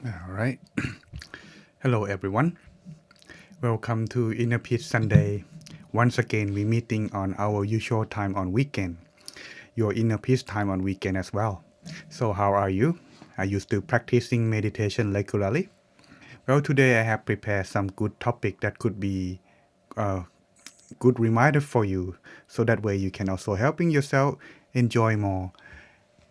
All right. Hello, everyone. Welcome to Inner Peace Sunday. Once again, we're meeting on our usual time on weekend. Your inner peace time on weekend as well. So, how are you? Are you still practicing meditation regularly? Well, today I have prepared some good topic that could be a good reminder for you, so that way you can also helping yourself enjoy more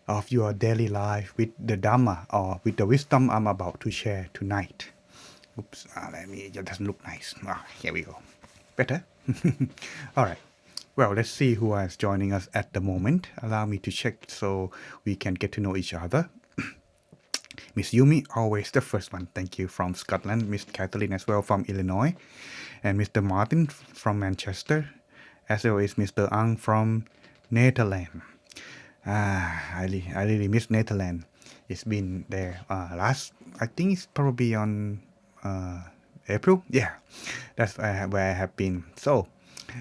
of your daily life with the Dhamma or with the wisdom I'm about to share tonight. Oops, let me, it doesn't look nice. Here we go. Better? All right. Well, let's see who is joining us at the moment. Allow me to check so we can get to know each other. Miss Yumi, always the first one. Thank you from Scotland. Miss Kathleen as well from Illinois. And Mr. Martin from Manchester. As well as Mr. Ang from Netherlands. I really miss Netherlands. It's been there I think it's probably on April. Yeah, that's where I have been. So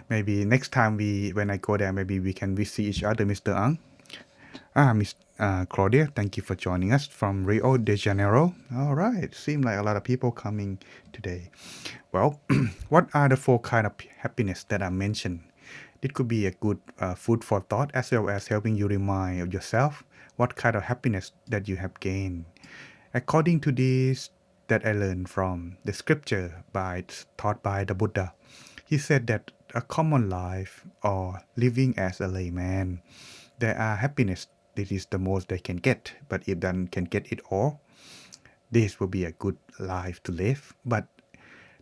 maybe next time when I go there, maybe we can visit each other, Mr. Ang. Miss Claudia, thank you for joining us from Rio de Janeiro. All right, seem like a lot of people coming today. Well, what are the four kind of happiness that I mentioned? It could be a good food for thought, as well as helping you remind of yourself what kind of happiness that you have gained. According to this that I learned from the scripture taught by the Buddha, he said that a common life or living as a layman, there are happiness. This is the most they can get, but if they can get it all, this will be a good life to live. But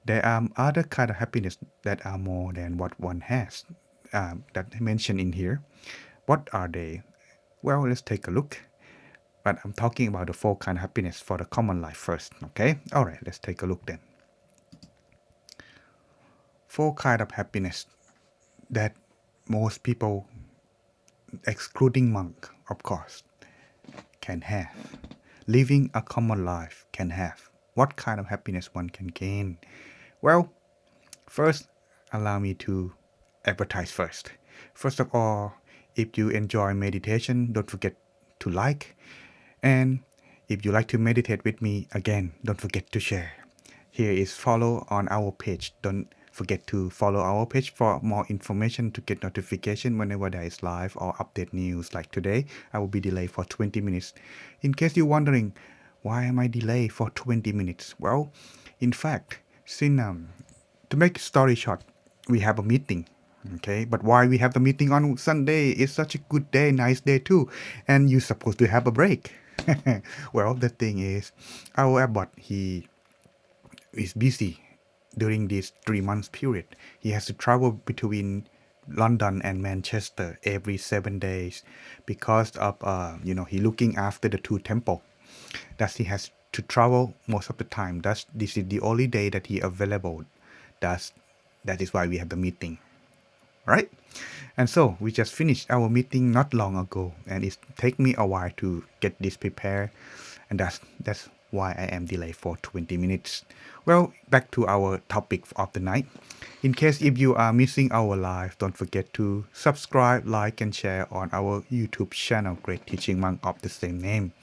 there are other kind of happiness that are more than what one has, that mentioned in here. What are they? Well, let's take a look. But I'm talking about the four kind of happiness for the common life first. Okay. All right. Let's take a look then. Four kind of happiness that most people, excluding monk, of course, can have. Living a common life can have. What kind of happiness one can gain? Well, first, allow me to advertise first. First of all, if you enjoy meditation, don't forget to like. And if you like to meditate with me, again, don't forget to share. Here is follow on our page. Don't forget to follow our page for more information to get notification whenever there is live or update news. Like today, I will be delayed for 20 minutes. In case you're wondering, why am I delayed for 20 minutes? Well, in fact, since to make story short, we have a meeting. Okay, but why we have the meeting on Sunday? It's such a good day, nice day too, and you're supposed to have a break. Well, the thing is, our abbot, he is busy during this 3 months period. He has to travel between London and Manchester every 7 days because of he looking after the two temple. Thus he has to travel most of the time. Thus this is the only day that he available. Thus that is why we have the meeting. Right? And so we just finished our meeting not long ago, and it take me a while to get this prepared, and that's why I am delayed for 20 minutes. Well, back to our topic of the night. In case if you are missing our live, don't forget to subscribe, like, and share on our YouTube channel, Great Teaching Monk of the same name.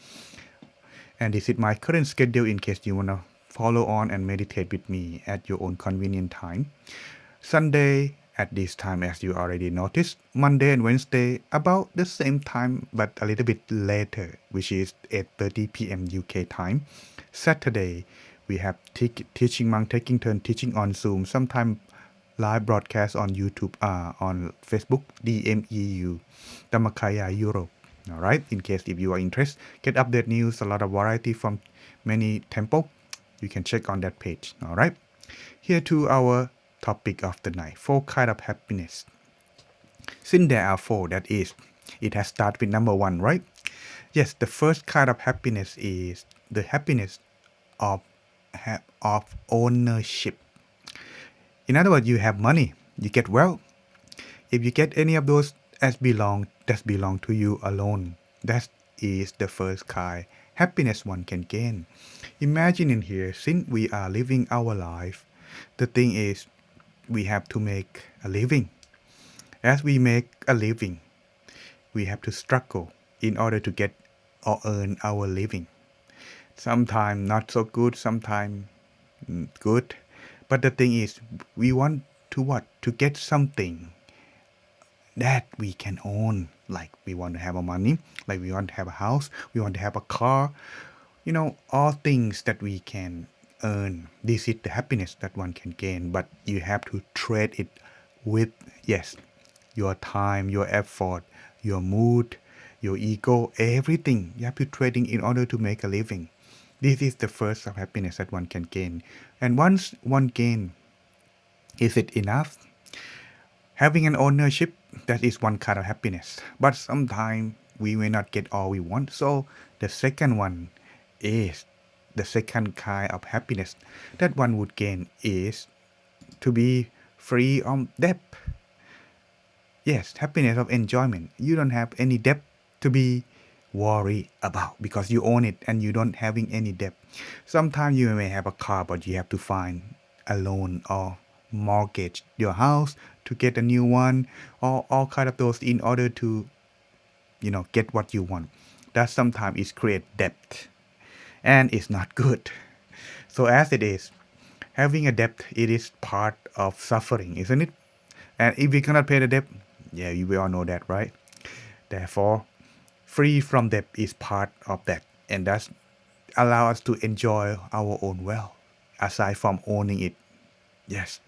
And this is my current schedule in case you wanna follow on and meditate with me at your own convenient time. Sunday at this time, as you already noticed. Monday and Wednesday about the same time but a little bit later, which is 8:30 p.m. UK time. Saturday we have teaching monk taking turn teaching on Zoom, sometime live broadcast on YouTube, on Facebook, DMEU, Dhammakaya Europe. All right, in case if you are interested, get update news, a lot of variety from many temple. You can check on that page. All right, here to our topic of the night, four kind of happiness. Since there are four, that is, it has started with number one, right? Yes, the first kind of happiness is the happiness of ownership. In other words, you have money, you get wealth. If you get any of those that belong to you alone, that is the first kind happiness one can gain. Imagine in here, since we are living our life, the thing is, we have to make a living. As we make a living, we have to struggle in order to get or earn our living. Sometimes not so good, sometimes good. But the thing is, we want to what? To get something that we can own. Like we want to have a money, like we want to have a house, we want to have a car, all things that we can earn. This is the happiness that one can gain, but you have to trade it with, yes, your time, your effort, your mood, your ego, everything. You have to trading in order to make a living. This is the first of happiness that one can gain. And once one gain, is it enough? Having an ownership, that is one kind of happiness. But sometimes we may not get all we want. So the second one is the second kind of happiness that one would gain is to be free of debt. Yes, happiness of enjoyment. You don't have any debt to be worried about because you own it and you don't having any debt. Sometimes you may have a car, but you have to find a loan or mortgage your house to get a new one, or all kind of those in order to get what you want. That sometimes is create debt, and it's not good. So as it is, having a debt, it is part of suffering, isn't it? And if we cannot pay the debt, yeah, we all know that, right? Therefore, free from debt is part of that, and that's allow us to enjoy our own wealth aside from owning it. Yes,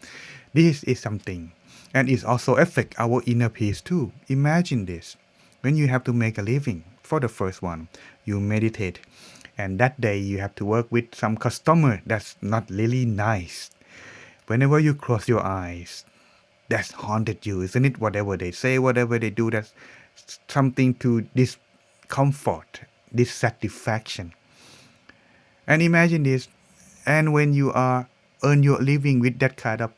this is something, and it also affect our inner peace too. Imagine this: when you have to make a living, for the first one, you meditate, and that day you have to work with some customer that's not really nice. Whenever you close your eyes, that's haunted you, isn't it? Whatever they say, whatever they do, that's something to discomfort, dissatisfaction. And imagine this, and when you are earn your living with that kind of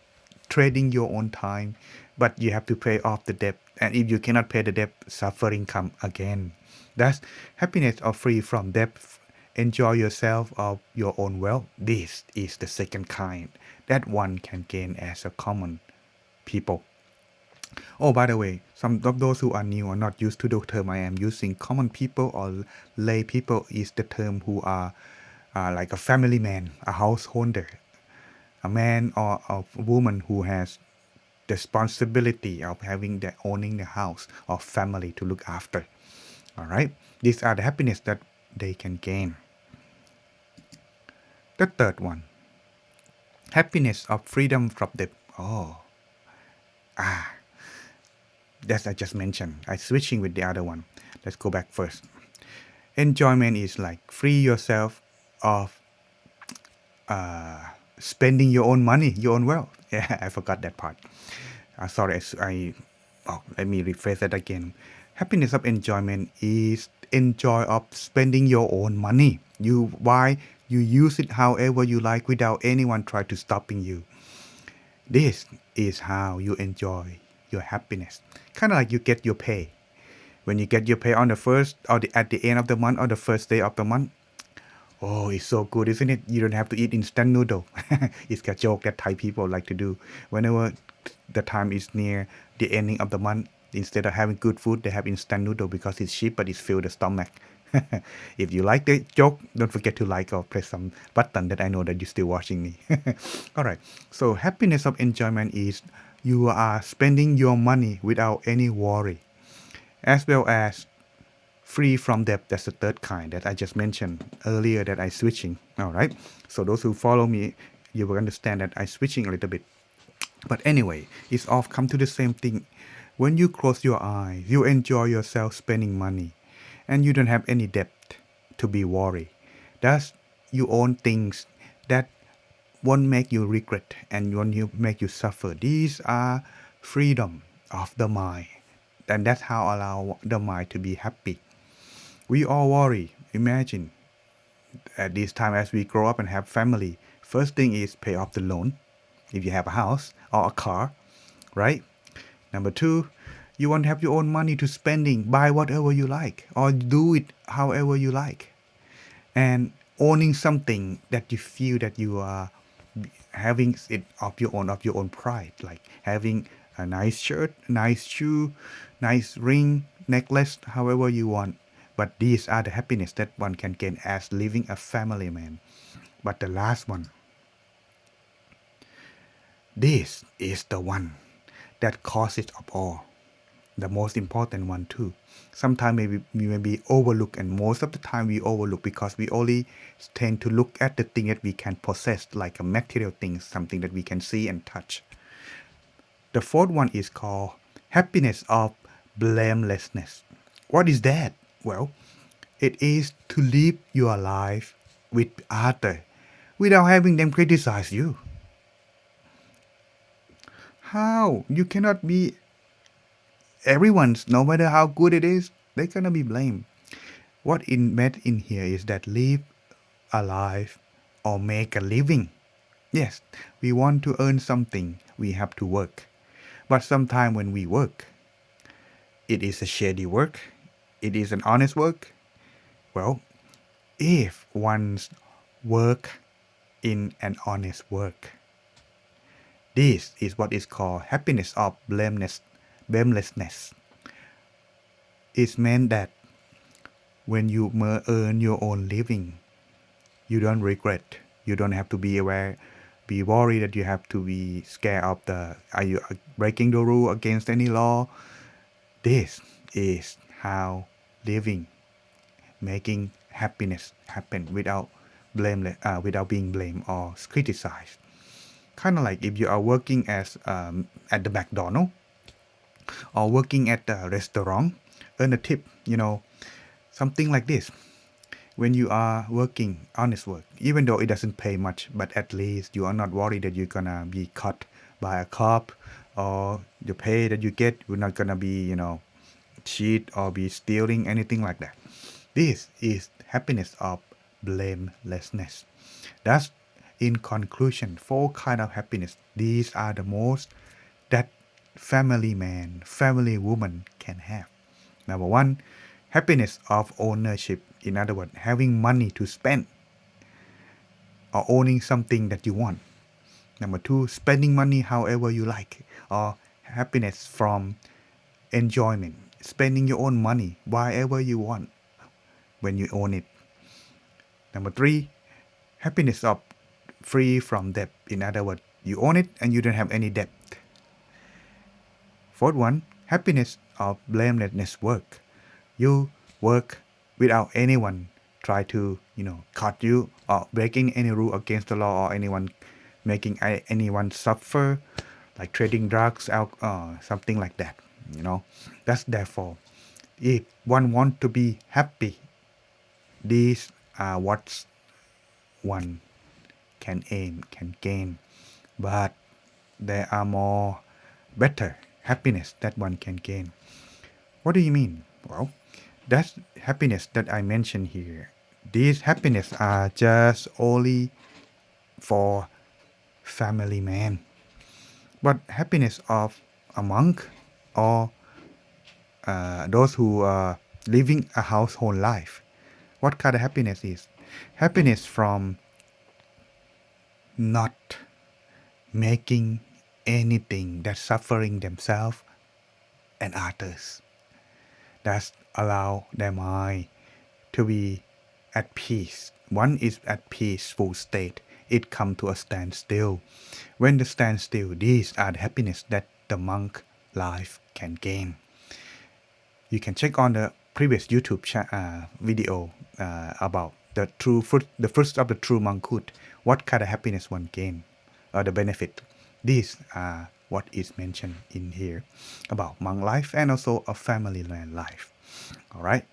trading your own time, but you have to pay off the debt, and if you cannot pay the debt, suffering come again. That's happiness or free from debt. Enjoy yourself of your own wealth. This is the second kind that one can gain as a common people. Oh, by the way, some of those who are new or not used to the term I am using, common people or lay people is the term who are like a family man, a householder, a man or a woman who has the responsibility of having the owning the house or family to look after. All right, these are the happiness that they can gain. The third one, happiness of freedom from debt. Oh, that's I just mentioned. I switching with the other one. Let's go back first. Enjoyment is like free yourself of spending your own money, your own wealth. Yeah, I forgot that part. Sorry, let me rephrase that again. Happiness of enjoyment is enjoy of spending your own money. You use it however you like without anyone try to stopping you. This is how you enjoy your happiness. Kind of like you get your pay. When you get your pay on the first or at the end of the month or the first day of the month, oh, it's so good, isn't it? You don't have to eat instant noodle. It's a joke that Thai people like to do. Whenever the time is near the ending of the month, instead of having good food, they have instant noodle because it's cheap but it fills the stomach. If you like the joke, don't forget to like or press some button that I know that you're still watching me. All right. So happiness of enjoyment is you are spending your money without any worry, as well as free from debt. That's the third kind that I just mentioned earlier that I switching. All right. So those who follow me, you will understand that I switching a little bit. But anyway, it's all come to the same thing. When you close your eyes, you enjoy yourself spending money, and you don't have any debt to be worried. Thus, you own things that won't make you regret and won't make you suffer. These are freedom of the mind, and that's how allow the mind to be happy. We all worry. Imagine at this time as we grow up and have family, first thing is pay off the loan if you have a house or a car, right? Number two, you want to have your own money to spending, buy whatever you like or do it however you like. And owning something that you feel that you are having it of your own pride, like having a nice shirt, nice shoe, nice ring, necklace, however you want. But these are the happiness that one can gain as living a family man. But the last one, this is the one that causes of all. The most important one too. Sometimes maybe we may be overlooked, and most of the time we overlook because we only tend to look at the thing that we can possess, like a material thing, something that we can see and touch. The fourth one is called happiness of blamelessness. What is that? Well, it is to live your life with others without having them criticize you. How? You cannot be everyone's, no matter how good it is, they're gonna be blamed. What it meant in here is that live a life or make a living. Yes, we want to earn something, we have to work. But sometimes when we work, it is a shady work, it is an honest work. Well, if one's work in an honest work, this is what is called happiness of blamelessness. It meant that when you earn your own living, you don't regret. You don't have to be aware, be worried that you have to be scared of are you breaking the rule against any law? This is how living, making happiness happen without being blamed or criticized. Kind of like if you are working as at the McDonald's or working at a restaurant, earn a tip, something like this. When you are working honest work, even though it doesn't pay much, but at least you are not worried that you're gonna be caught by a cop, or the pay that you get, you're not gonna be, cheat or be stealing, anything like that. This is happiness of blamelessness. That's in conclusion, four kind of happiness. These are the most that family man, family woman can have. Number one, happiness of ownership. In other words, having money to spend or owning something that you want. Number two, spending money however you like, or happiness from enjoyment, spending your own money wherever you want when you own it. Number three, happiness of free from debt. In other words, you own it and you don't have any debt. Fourth one, happiness of blamelessness work. You work without anyone try to, cut you or breaking any rule against the law, or anyone making anyone suffer, like trading drugs out, something like that. That's therefore, if one want to be happy, these are what one can aim, can gain. But there are more better happiness that one can gain. What do you mean? Well, that's happiness that I mentioned here. These happiness are just only for family man. But happiness of a monk, or those who are living a household life, what kind of happiness is? Happiness from not making anything that's suffering themselves and others. That allow their mind to be at peace. One is at peaceful state. It come to a standstill. When the standstill, these are the happiness that the monk life can gain. You can check on the previous YouTube video about the fruits of the true monkhood. What kind of happiness one gain, or the benefit. These are what is mentioned in here about monk life and also a family man life. All right,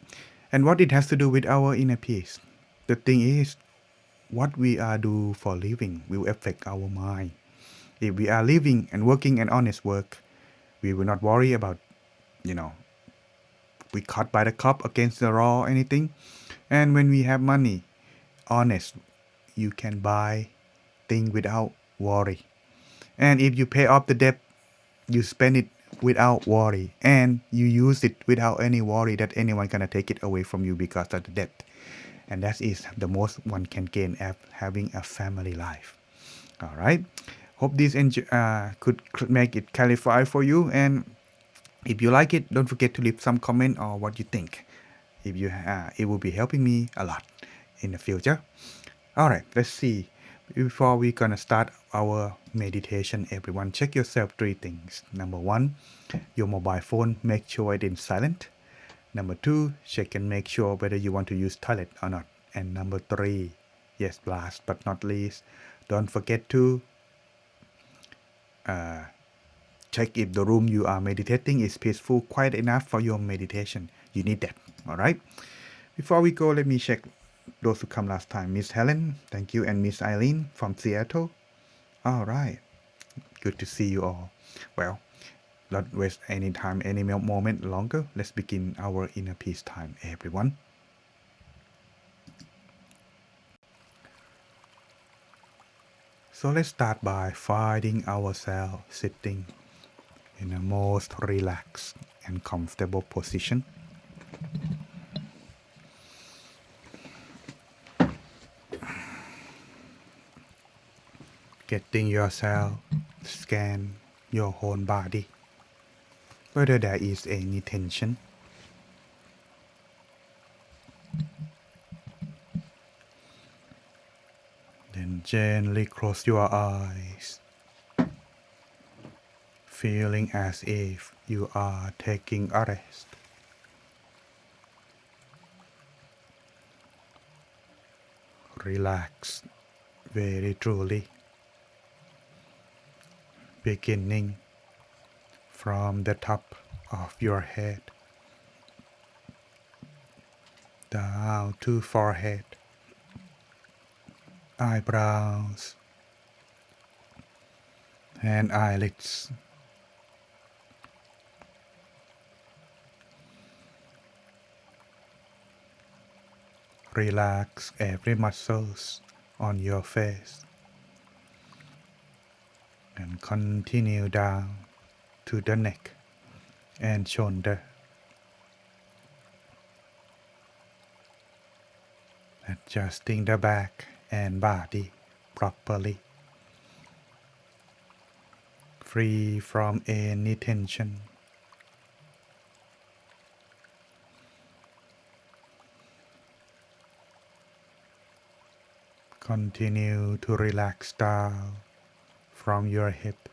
and what it has to do with our inner peace. The thing is, what we are do for living will affect our mind. If we are living and working an honest work, we will not worry about, we caught by the cop against the law or anything. And when we have money, honest, you can buy things without worry. And if you pay off the debt, you spend it without worry, and you use it without any worry that anyone gonna take it away from you because of the debt. And that is the most one can gain having a family life. All right, hope this could make it clarify for you. And if you like it, don't forget to leave some comment or what you think. if you it will be helping me a lot in the future. All right, let's see. Before we gonna start our meditation, everyone check yourself 3 things. Number 1, your mobile phone, make sure it is silent. Number 2, check and make sure whether you want to use toilet or not. And number 3, yes, last but not least, don't forget to check if the room you are meditating is peaceful, quiet enough for your meditation. You need that. All right. Before we go, let me check those who come last time. Miss Helen, thank you, and Miss Eileen from Seattle. All right. Good to see you all. Well, not waste any time, any moment longer. Let's begin our inner peace time, everyone. So let's start by finding ourselves sitting in a most relaxed and comfortable position. Getting yourself scan your whole body, whether there is any tension. Then gently close your eyes, feeling as if you are taking a rest. Relax very truly, beginning from the top of your head down to forehead, eyebrows, and eyelids. Relax every muscles on your face and continue down to the neck and shoulder. Adjusting the back and body properly, free from any tension. Continue to relax down from your hip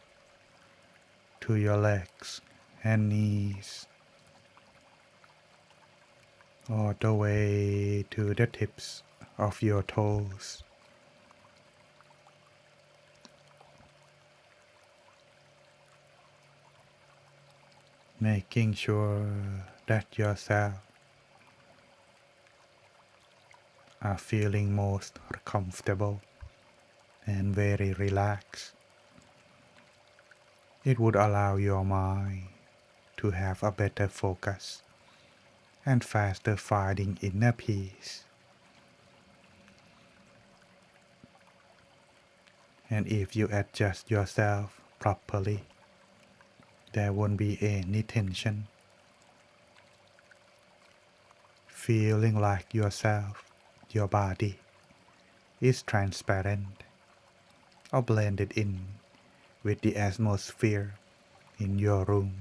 to your legs and knees, all the way to the tips of your toes. Making sure that yourself are feeling most comfortable and very relaxed. It would allow your mind to have a better focus and faster finding inner peace. And if you adjust yourself properly, there won't be any tension. Feeling like yourself, your body, is transparent or blended in with the atmosphere in your room.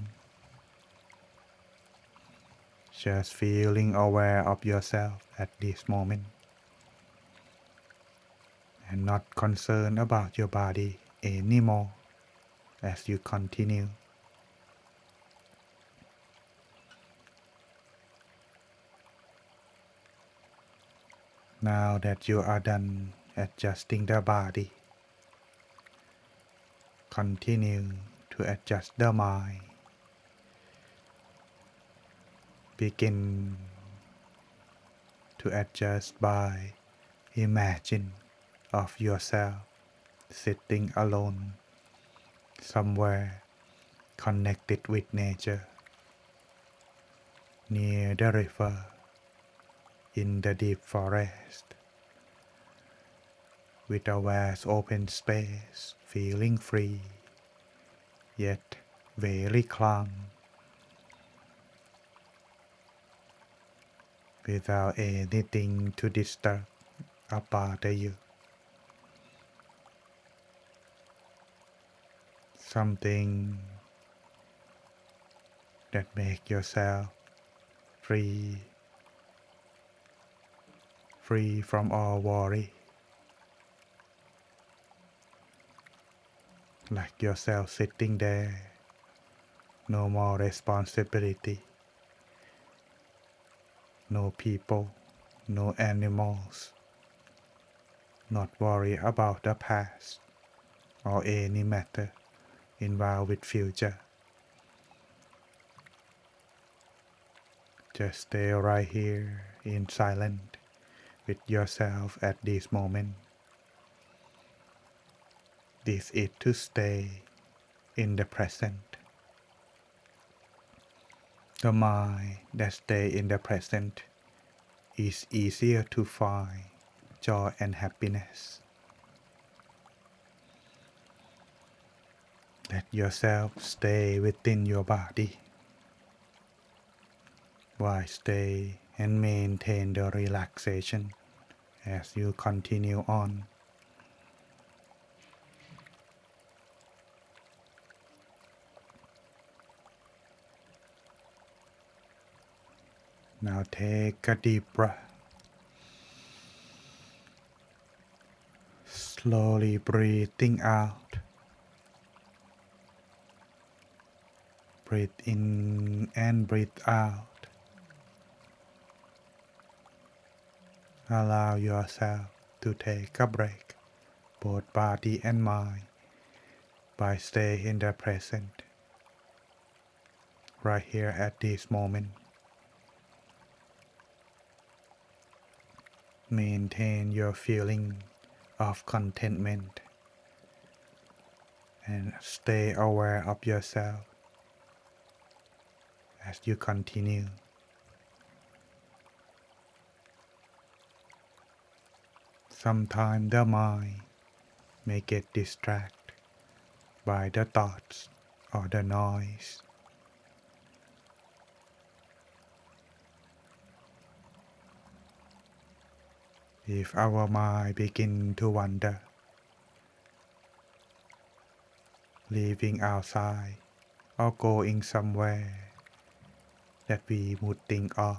Just feeling aware of yourself at this moment and not concerned about your body anymore as you continue. Now that you are done adjusting the body, continue to adjust the mind. Begin to adjust by imagine of yourself sitting alone somewhere connected with nature, near the river, in the deep forest, with a vast open space, feeling free, yet very calm, without anything to disturb or bother you. Something that make yourself free free from all worry. Like yourself sitting there, no more responsibility, no people, no animals, not worry about the past or any matter involved with future. Just stay right here in silence with yourself at this moment. This is to stay in the present. The mind that stays in the present is easier to find joy and happiness. Let yourself stay within your body while stay and maintain the relaxation as you continue on. Now take a deep breath. Slowly breathing out. Breathe in and breathe out. Allow yourself to take a break, both body and mind, by staying in the present, right here at this moment. Maintain your feeling of contentment and stay aware of yourself as you continue. Sometimes the mind may get distracted by the thoughts or the noise. If our mind begins to wander, leaving outside or going somewhere that we would think of,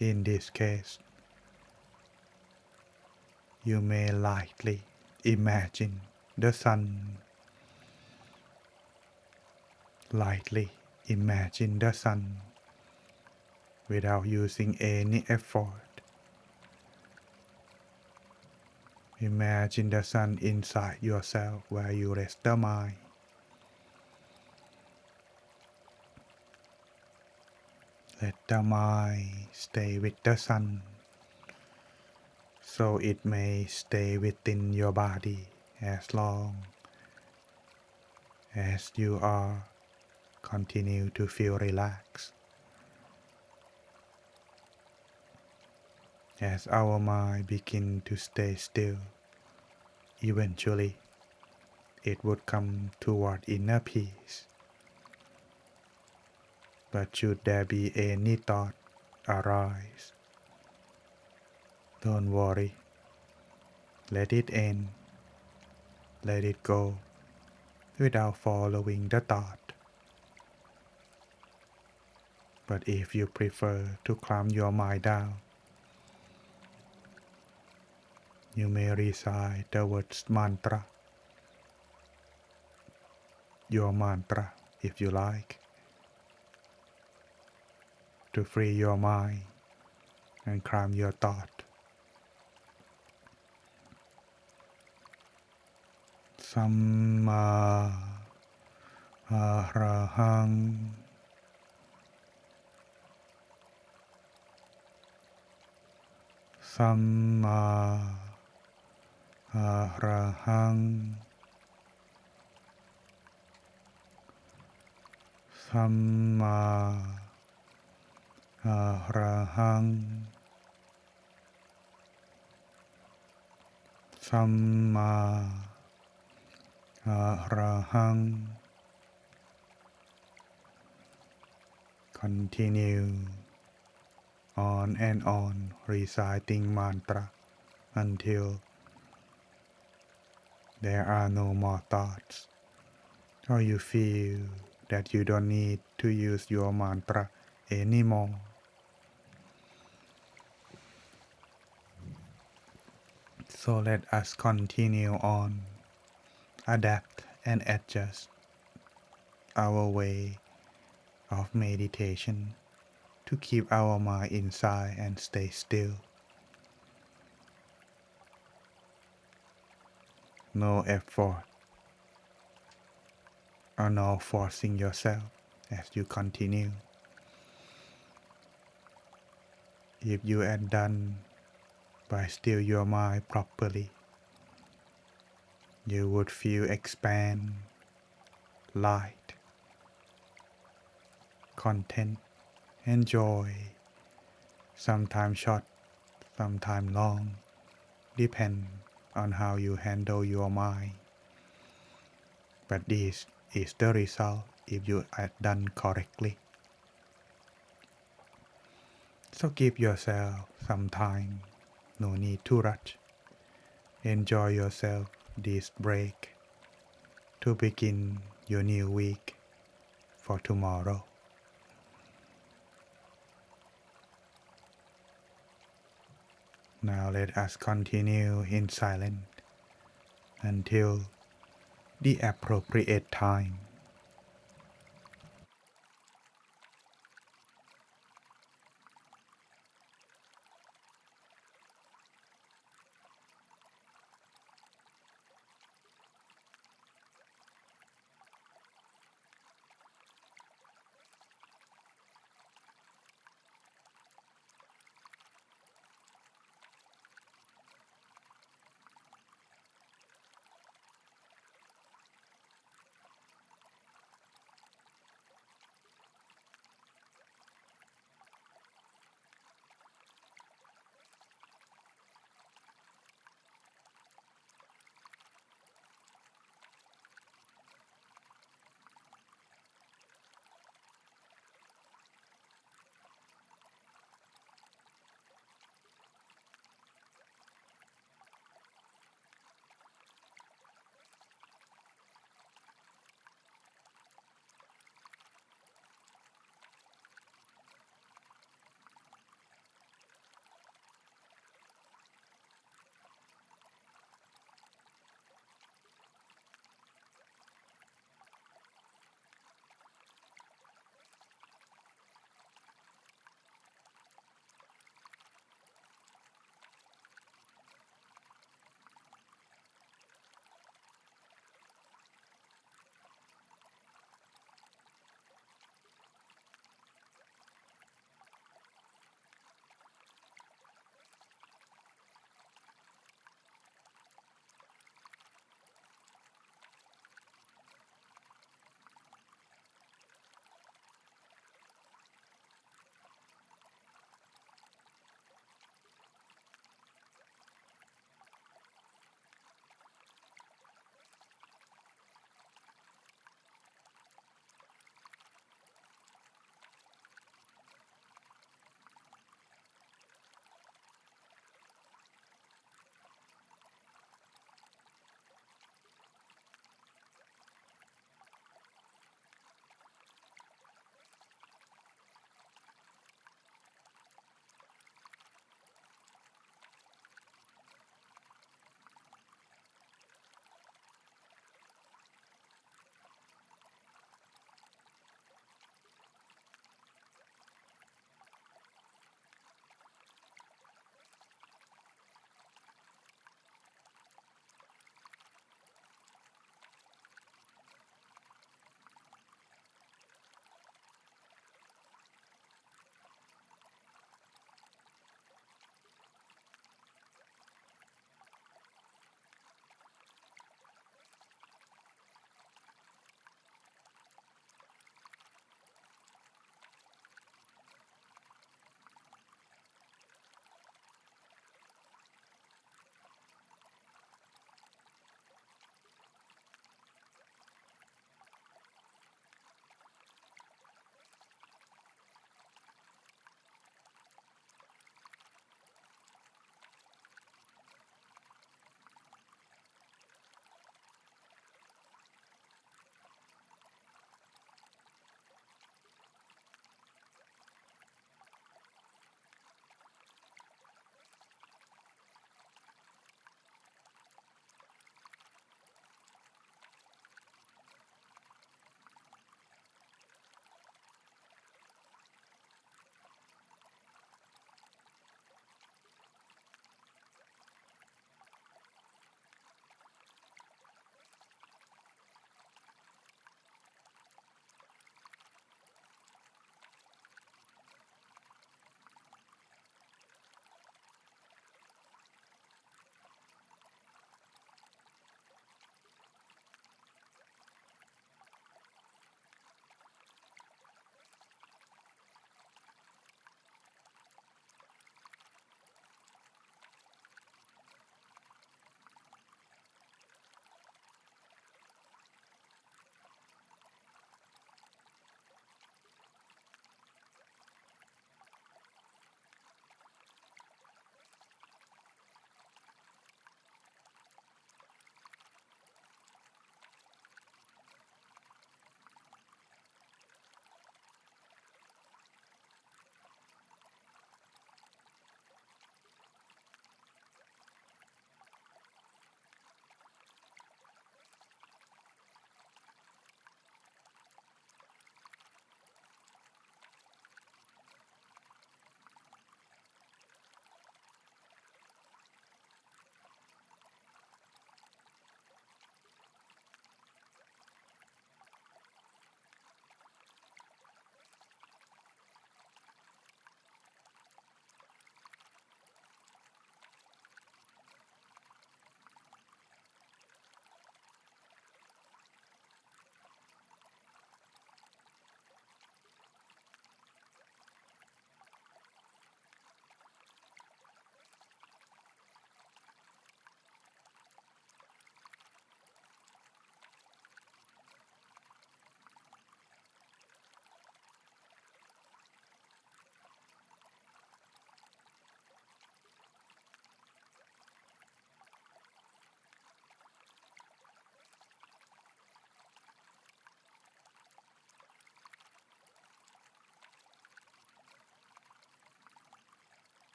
in this case, you may lightly imagine the sun. Lightly imagine the sun without using any effort. Imagine the sun inside yourself where you rest the mind. Let the mind stay with the sun, so it may stay within your body as long as you are continue to feel relaxed. As our mind begin to stay still, eventually it would come toward inner peace. But should there be any thought arise, don't worry. Let it end. Let it go without following the thought. But if you prefer to calm your mind down, you may recite the words mantra, your mantra if you like, to free your mind and calm your thought. Samma Arahang. Samma Arahang. Samma Arahang. Samma Arahang. Continue on and on reciting mantra until there are no more thoughts, or you feel that you don't need to use your mantra anymore. So let us continue on, adapt and adjust our way of meditation to keep our mind inside and stay still. No effort or no forcing yourself as you continue. If you had done by still your mind properly, you would feel expand, light, content, and joy, sometimes short, sometimes long, depend on how you handle your mind. But this is the result if you are done correctly. So give yourself some time, no need to rush. Enjoy yourself this break to begin your new week for tomorrow. Now let us continue in silence until the appropriate time.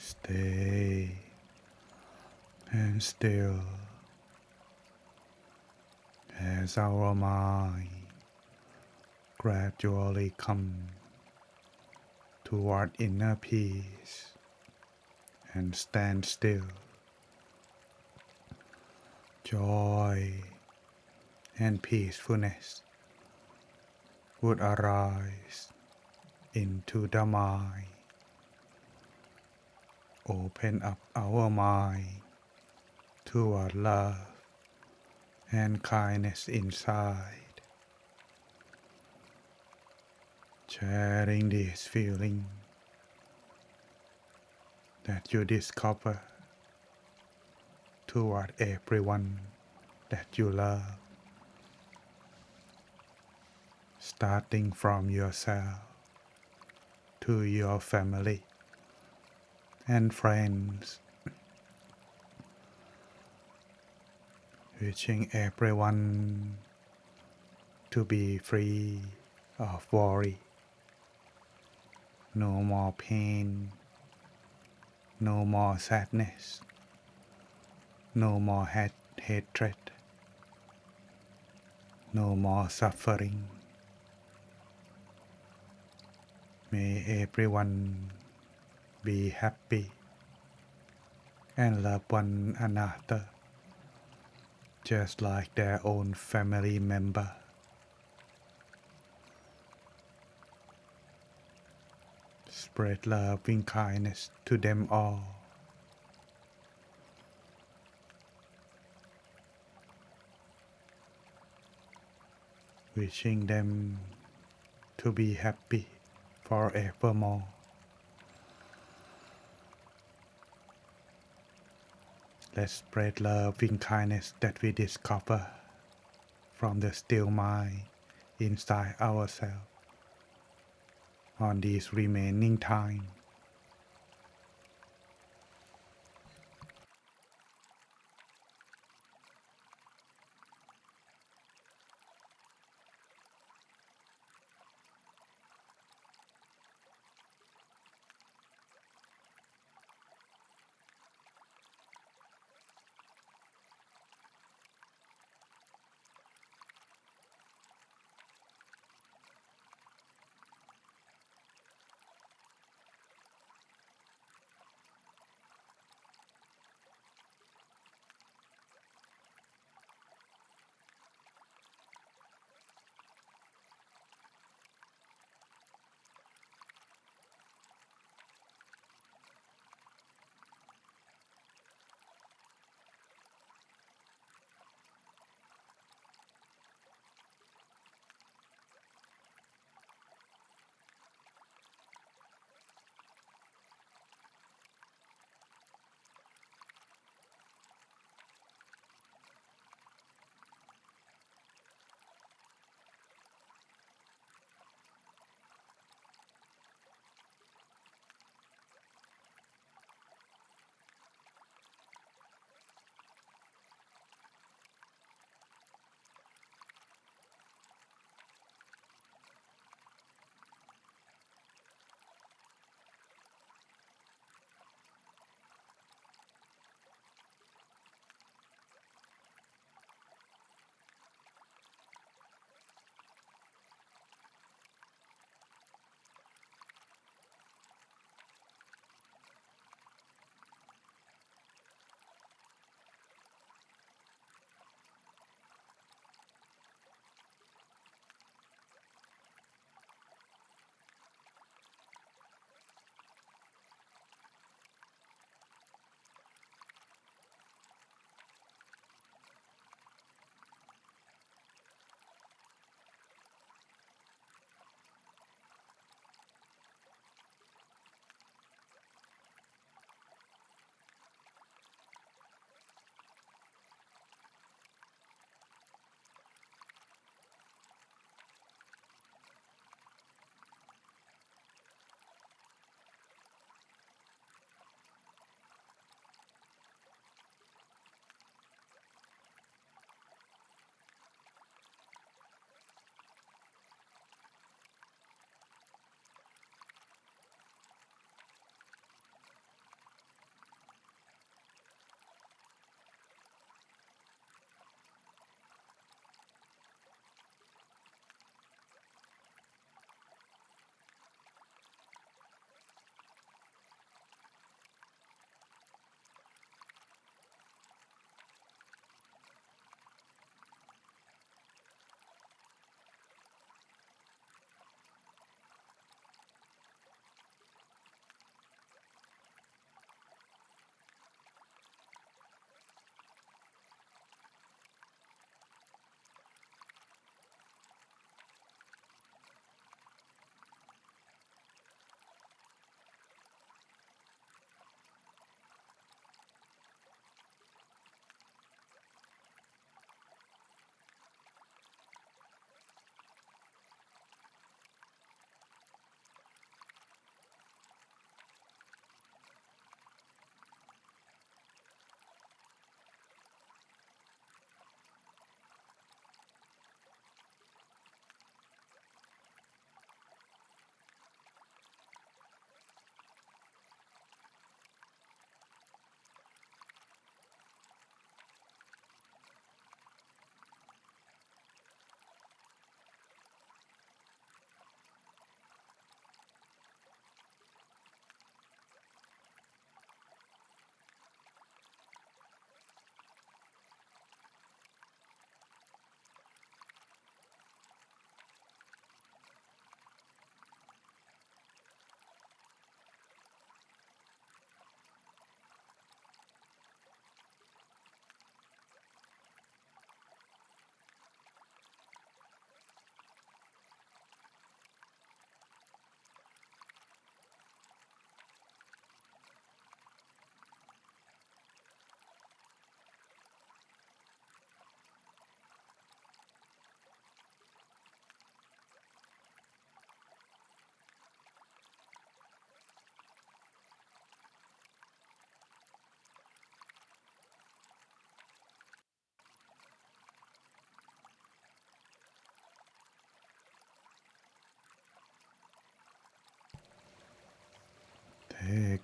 Stay and still as our mind gradually come toward inner peace and stand still. Joy and peacefulness would arise into the mind. Open up our mind toward love and kindness inside. Sharing this feeling that you discover toward everyone that you love, starting from yourself to your family and friends, wishing everyone to be free of worry, no more pain, no more sadness, no more hatred, no more suffering. May everyone be happy and love one another just like their own family member. Spread loving kindness to them all. Wishing them to be happy forevermore. Let's spread loving kindness that we discover from the still mind inside ourselves on this remaining time.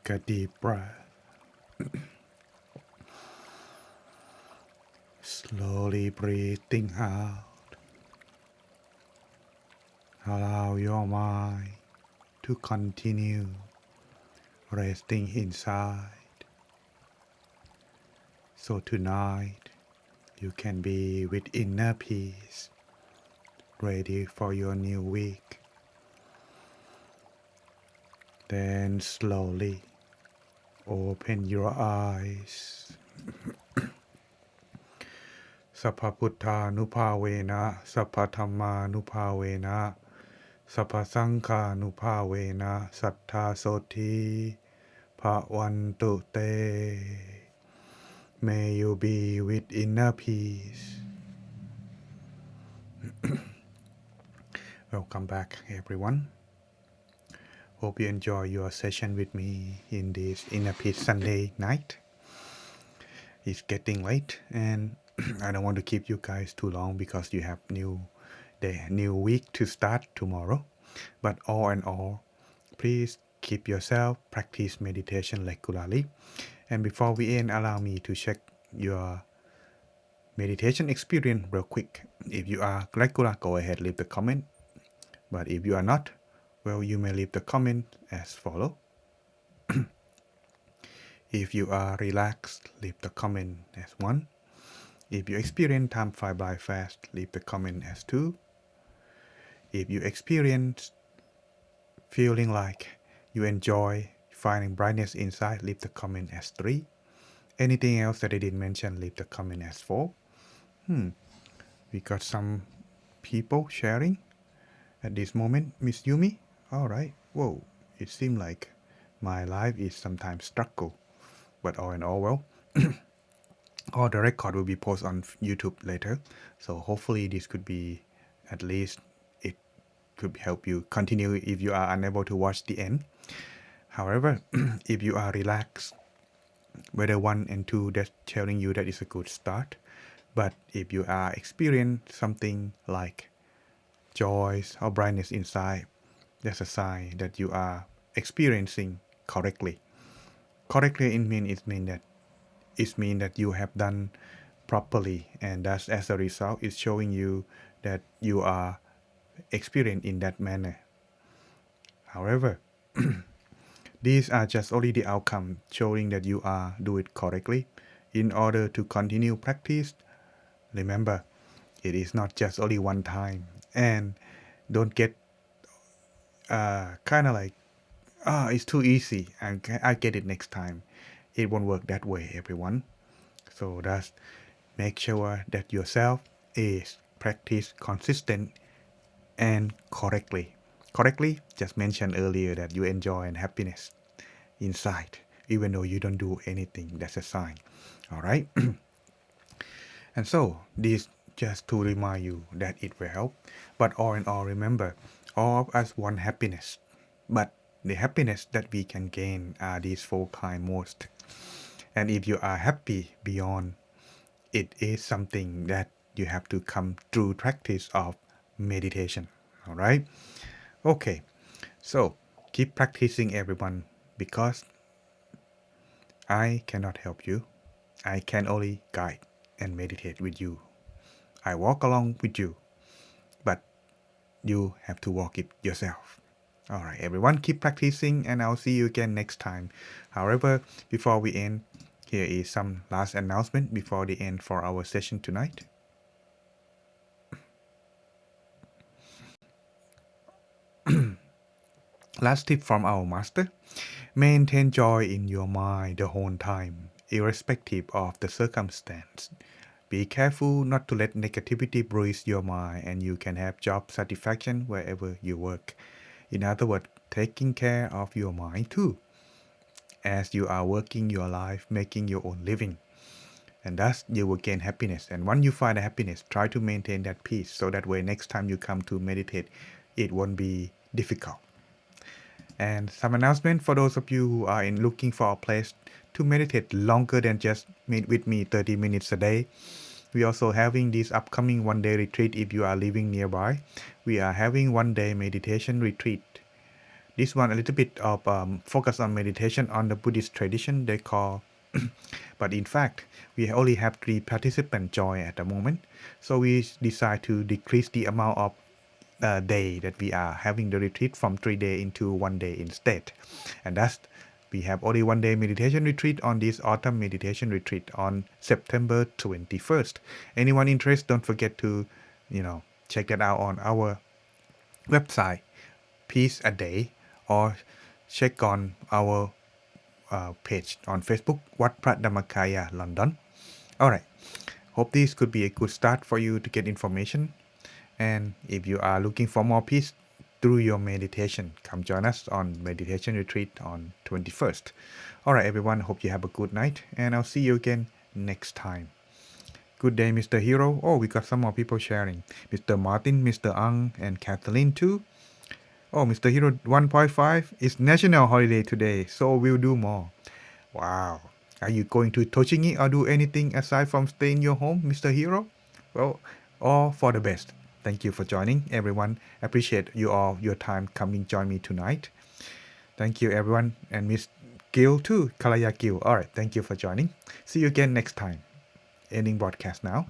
Take a deep breath. Slowly breathing out. Allow your mind to continue resting inside. So tonight you can be with inner peace, ready for your new week. Then slowly open your eyes. Sappa Putta Nupavena, Sappa Dhamma Nupavena, Sappa Sankha Nupavena, Sattha Soti Bhavantu Te. May you be with inner peace. Welcome back, everyone. Hope you enjoy your session with me in this Inner Peace Sunday night. It's getting late, and I don't want to keep you guys too long because you have new week to start tomorrow. But all in all, please keep yourself, practice meditation regularly. And before we end, allow me to check your meditation experience real quick. If you are regular, go ahead, leave the comment. But if you are not, well, you may leave the comment as follow. If you are relaxed, leave the comment as 1. If you experience time fly by fast, leave the comment as 2. If you experience feeling like you enjoy finding brightness inside, leave the comment as 3. Anything else that I didn't mention, leave the comment as 4. We got some people sharing at this moment. Miss Yumi? Alright. Whoa. It seemed like my life is sometimes struggle. But all in all, well, all the record will be posted on YouTube later. So hopefully this could be, at least it could help you continue if you are unable to watch the end. However, if you are relaxed, whether 1 and 2, that's telling you that is a good start. But if you are experiencing something like joy or brightness inside, that's a sign that you are experiencing correctly. Correctly mean that you have done properly, and that's as a result it's showing you that you are experiencing in that manner. However, these are just only the outcome showing that you are do it correctly. In order to continue practice, remember, it is not just only one time, and don't get kind of like, it's too easy and I get it next time. It won't work that way, everyone. So that's make sure that yourself is practice consistent and correctly. Correctly, just mentioned earlier that you enjoy and happiness inside, even though you don't do anything. That's a sign. All right. And so this just to remind you that it will help. But all in all, remember, all of us want happiness. But the happiness that we can gain are these 4 kinds most. And if you are happy beyond, it is something that you have to come through practice of meditation. All right. Okay. So keep practicing, everyone, because I cannot help you. I can only guide and meditate with you. I walk along with you, but you have to walk it yourself. All right, everyone, keep practicing, and I'll see you again next time. However, before we end, here is some last announcement before the end for our session tonight. Last tip from our master: maintain joy in your mind the whole time, irrespective of the circumstance. Be careful not to let negativity bruise your mind, and you can have job satisfaction wherever you work. In other words, taking care of your mind too, as you are working your life, making your own living. And thus you will gain happiness. And once you find happiness, try to maintain that peace, so that way next time you come to meditate, it won't be difficult. And some announcement for those of you who are looking for a place to meditate longer than just meet with me 30 minutes a day. We also having this upcoming one-day retreat. If you are living nearby, we are having one-day meditation retreat This one a little bit of focus on meditation on the Buddhist tradition they call, but in fact we only have 3 participants join at the moment, so we decide to decrease the amount of day that we are having the retreat from 3 days into 1 day instead, and that's we have only 1 day meditation retreat on this autumn meditation retreat on September 21st. Anyone interested, don't forget to check that out on our website Peace a Day, or check on our page on Facebook, Wat Prat Dhammakaya London. Alright, hope this could be a good start for you to get information. And if you are looking for more peace through your meditation, come join us on meditation retreat on 21st. Alright everyone, hope you have a good night, and I'll see you again next time. Good day, Mr. Hero. Oh, we got some more people sharing. Mr. Martin, Mr. Ang, and Kathleen too. Oh, Mr. Hero 1.5 is national holiday today, so we'll do more. Wow. Are you going to Tochigi or do anything aside from staying in your home, Mr. Hero? Well, all for the best. Thank you for joining, everyone. Appreciate you all your time coming join me tonight. Thank you, everyone, and Miss Gill too, Kalaya Gill. All right, thank you for joining. See you again next time. Ending broadcast now.